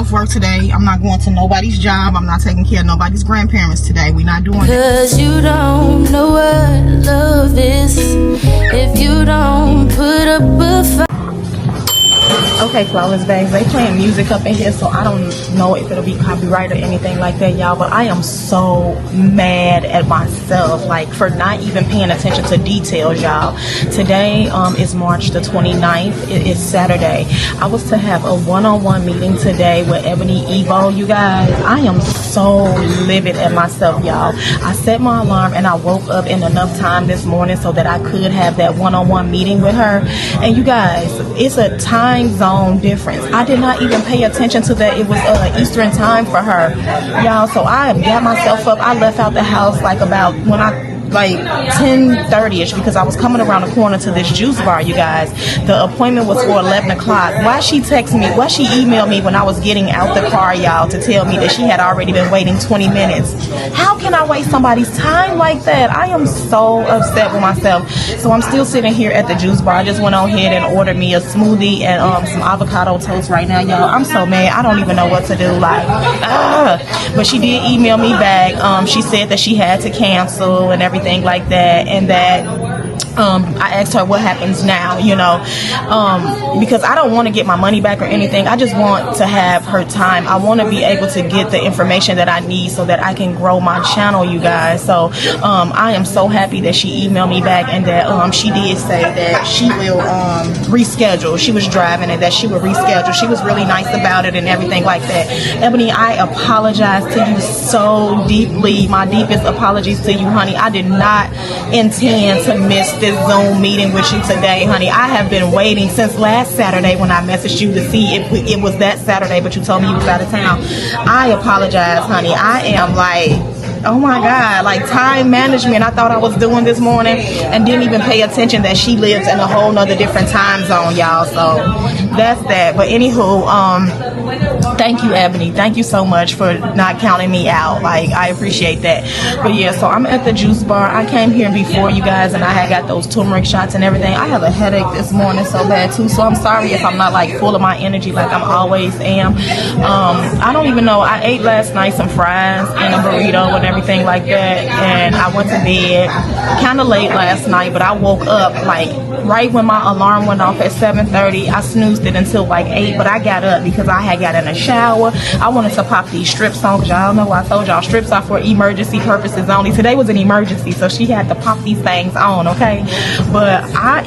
off work today. I'm not going to nobody's job. I'm not taking care of nobody's grandparents today. We're not doing it. Cause you don't know what love is if you don't put up a fight. Okay, flawless bags, they playing music up in here, so I don't know if it'll be copyright or anything like that, y'all, but I am so mad at myself, like, for not even paying attention to details, y'all. Today is March the 29th. It is Saturday. I was to have a one-on-one meeting today with Ebony Evo, you guys. I am so livid at myself, y'all. I set my alarm and I woke up in enough time this morning so that I could have that one-on-one meeting with her, and you guys, it's a time zone difference. I did not even pay attention to that. It was Eastern time for her, y'all. So I got myself up. I left out the house like about when I 10:30ish because I was coming around the corner to this juice bar, you guys. The appointment was for 11 o'clock. Why she texted me, why she emailed me when I was getting out the car, y'all, to tell me that she had already been waiting 20 minutes. How can I waste somebody's time like that? I am so upset with myself. So I'm still sitting here at the juice bar. I just went on ahead and ordered me a smoothie and some avocado toast right now, y'all. I'm so mad. I don't even know what to do. Like, but she did email me back. She said that she had to cancel and everything like that, and that I asked her what happens now, you know, because I don't want to get my money back or anything. I just want to have her time. I want to be able to get the information that I need so that I can grow my channel, you guys. So I am so happy that she emailed me back and that she did say that she will reschedule. She was driving and that she would reschedule. She was really nice about it and everything like that. Ebony, I apologize to you so deeply. My deepest apologies to you, honey. I did not intend to miss this Zoom meeting with you today, honey. I have been waiting since last Saturday when I messaged you to see if it was that Saturday, but you told me you was out of town. I apologize, honey. I am like, oh my God, like time management. I thought I was doing this morning and didn't even pay attention that she lives in a whole nother different time zone, y'all. So that's that. But anywho, thank you, Ebony. Thank you so much for not counting me out. Like, I appreciate that. But yeah, so I'm at the juice bar. I came here before, you guys, and I had got those turmeric shots and everything. I have a headache this morning so bad too, so I'm sorry if I'm not like full of my energy like I'm always am. I don't even know. I ate last night some fries and a burrito and everything like that, and I went to bed kind of late last night, but I woke up like right when my alarm went off at 7:30. I snoozed it until like 8, but I got up because I had got in a shower. I wanted to pop these strips on, because y'all know I told y'all strips are for emergency purposes only. Today was an emergency, so she had to pop these things on, okay? But I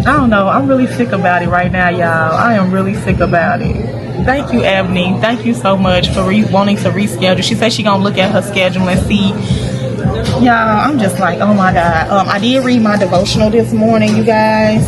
don't know, I'm really sick about it right now, y'all. I am really sick about it. Thank you, Ebony. Thank you so much for wanting to reschedule. She said she gonna look at her schedule and see. Y'all, I'm just like, oh my God. I did read my devotional this morning, you guys.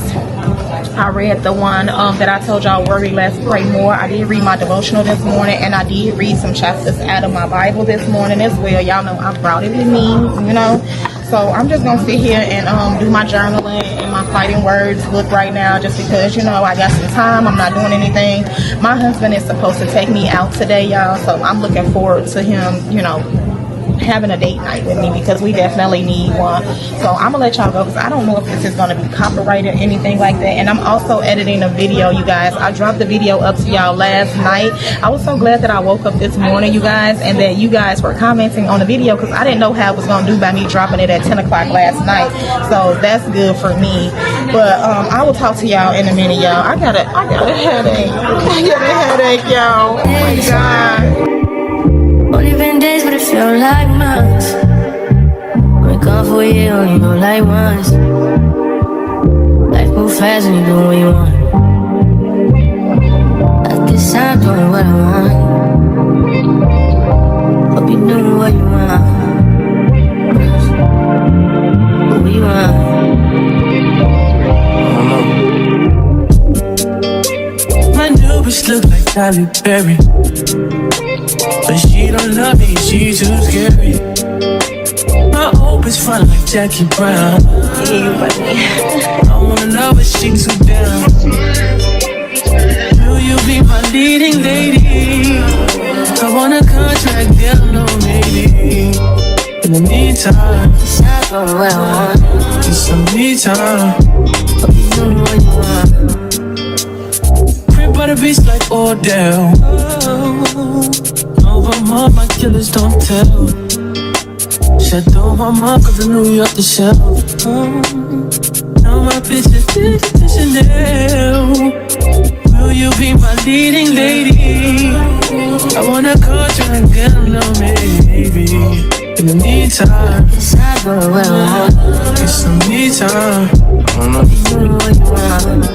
I read the one that I told y'all, Worry Less, Pray More. I did read my devotional this morning, and I did read some chapters out of my Bible this morning as well. Y'all know I brought it with me, you know. So I'm just gonna sit here and do my journaling and my fighting words book right now, just because, you know, I got some time. I'm not doing anything. My husband is supposed to take me out today, y'all, so I'm looking forward to him, you know, having a date night with me, because we definitely need one. So I'm gonna let y'all go because I don't know if this is gonna be copyrighted or anything like that. And I'm also editing a video, you guys. I dropped the video up to y'all last night. I was so glad that I woke up this morning, you guys, and that you guys were commenting on the video, because I didn't know how it was gonna do by me dropping it at 10 o'clock last night. So that's good for me. But I will talk to y'all in a minute, y'all. I got a headache. I got a headache, y'all. Oh my God. Only been days, but it feel like months. When it come for you, only know like once. Life move fast and you do what you want. I guess I'm doing what I want. Hope you doing what you want. What you want. My new bitch look like Tyler Perry, but she don't love me, she too scary. My old bitch fun like Jackie Brown. I wanna know but she too down. Will you be my leading lady? I wanna contract down low, maybe. In the meantime, just some me time. Hope you know what you want. Crib by a beast like Odell. Oh, over more, my killers don't tell. Shadow my mom, cause I knew you off the shelf. Now my bitch is Chanel. Will you be my leading lady? I wanna call you and get a little maybe. In the meantime, Decide what I want. get some me time. I don't know. Do what you want.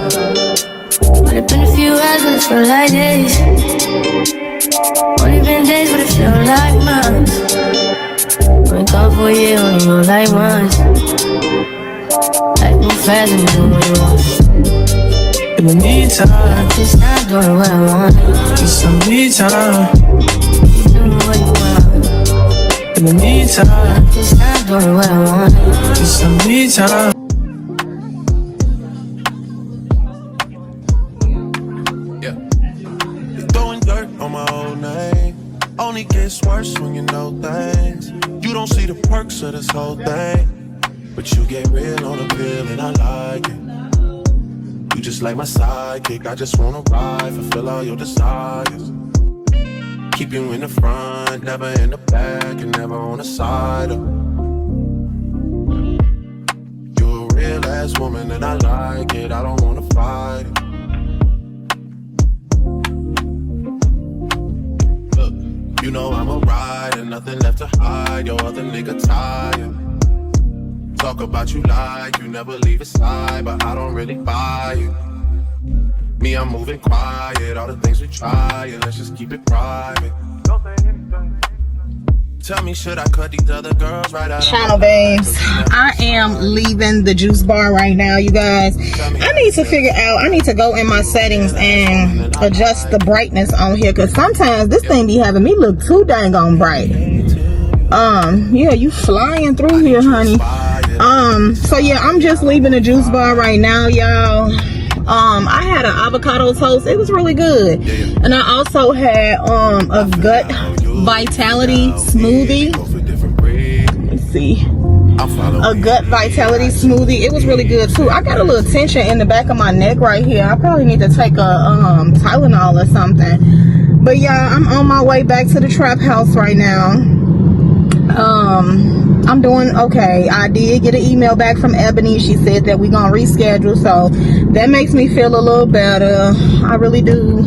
Might have been a few hours, but it felt like days. Only been days, but it felt like months. Went gone for a year, only know like once. Life move fast and you do what you want. In the meantime, Decide doing what I want. get some me time. You do what you want. In the meantime, Decide doing what I want. get some me time. Throwing dirt on my old name only gets worse when you know things. You don't see the perks of this whole thing, but you get real on the pill and I like it. You just like my sidekick, I just wanna ride, fulfill all your desires. Keep you in the front, never in the back, and never on the side. You're a real ass woman and I like it, I don't wanna fight it. You know I'm a rider, nothing left to hide. Your other nigga tired. Talk about you like you never leave his side, but I don't really buy it. Me, I'm moving quiet. All the things we try, and let's just keep it private. Tell me, should I cut these other girls right out? Channel babes, I am leaving the juice bar right now, you guys. I need to figure out, I need to go in my settings and adjust the brightness on here, because sometimes this thing be having me look too dang on bright. Yeah, you flying through here, honey. So yeah, I'm just leaving the juice bar right now, y'all. I had an avocado toast. It was really good. And I also had a gut vitality smoothie. Let's see. A gut vitality smoothie. It was really good too. I got a little tension in the back of my neck right here. I probably need to take a Tylenol or something. But yeah, I'm on my way back to the trap house right now. I'm doing okay. I did get an email back from Ebony. She said that we're gonna reschedule, so that makes me feel a little better. I really do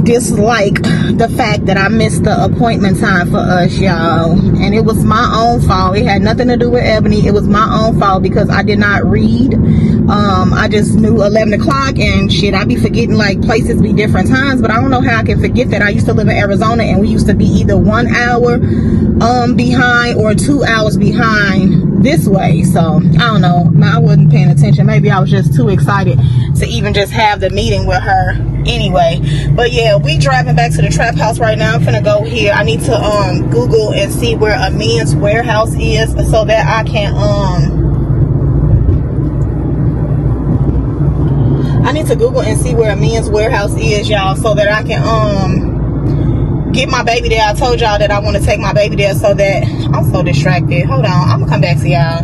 dislike the fact that I missed the appointment time for us, y'all, and it was my own fault. It had nothing to do with Ebony. It was my own fault because I did not read. I just knew 11 o'clock and shit. I be forgetting, like, places be different times, but I don't know how I can forget that. I used to live in Arizona and we used to be either 1 hour behind or 2 hours behind this way. So I don't know, I wasn't paying attention. Maybe I was just too excited to even just have the meeting with her anyway. But yeah, we driving back to the trap house right now. I'm finna go here. I need to Google and see where a men's warehouse is so that I can I need to Google and see where a men's warehouse is, y'all, so that I can get my baby there. I told y'all that I want to take my baby there, so that I'm so distracted. Hold on, I'm gonna come back to y'all.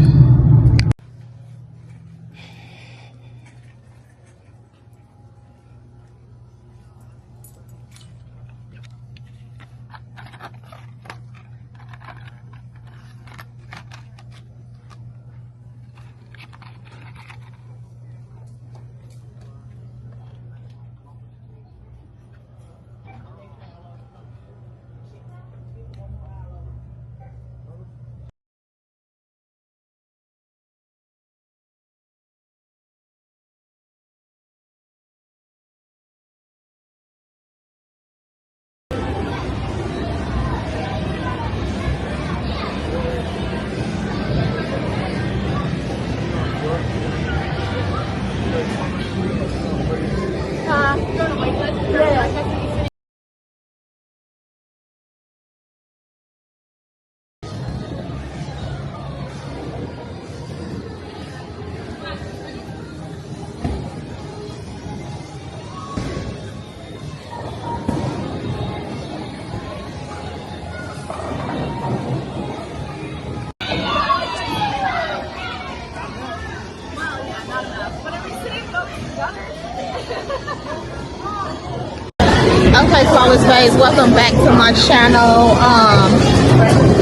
Okay, flawless babes, welcome back to my channel.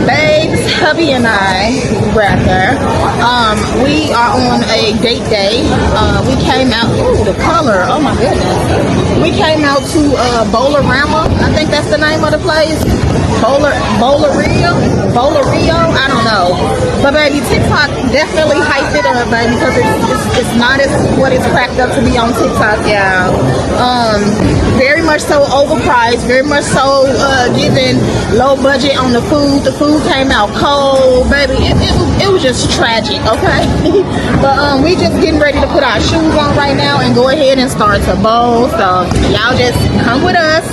Babes, hubby and I, we are on a date day. We came out, ooh, the color, oh my goodness. We came out to Bolarama, I think that's the name of the place. Bolar-Rio, I don't know. But baby, TikTok definitely hyped it up, baby, because it's not as what it's cracked up to be on TikTok, y'all. Very much so overpriced, very much so giving low budget on the food. The food came out cold, baby. It was just tragic, okay? But we just getting ready to put our shoes on right now and go ahead and start to bowl. So y'all just come with us.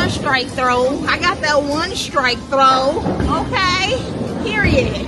Strike throw. I got that one strike throw. Okay. Period.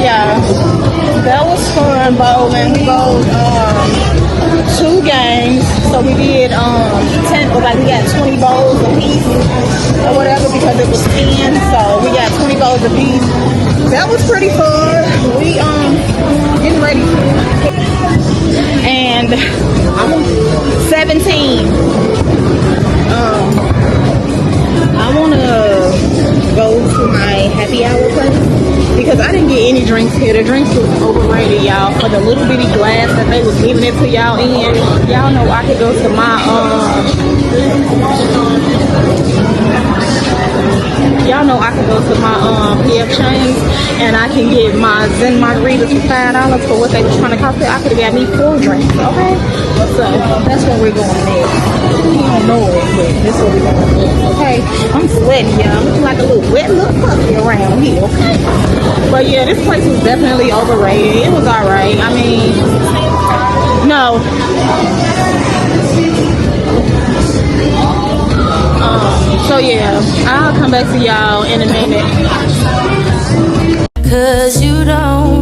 Yeah, that was fun bowling. We bowled 2 games, so we did 10, like we got 20 bowls a piece or whatever because it was 10, so we got 20 bowls a piece. That was pretty fun. We getting ready, and I'm 17. I want to go to my happy hour place. because I didn't get any drinks here. The drinks was overrated, y'all. For the little bitty glass that they was giving it to y'all in, y'all know I could go to my PF Chang's and I can get my Zen margaritas for $5 for what they was trying to cost. I could have got me 4 drinks, okay? So that's where we're going next. You don't know it, but that's where we're going next, okay? I'm sweating, y'all. Looking like a little wet little puppy around here, okay? But yeah, this place was definitely overrated. It was alright. I mean, no. So yeah, I'll come back to y'all in a minute. 'Cause you don't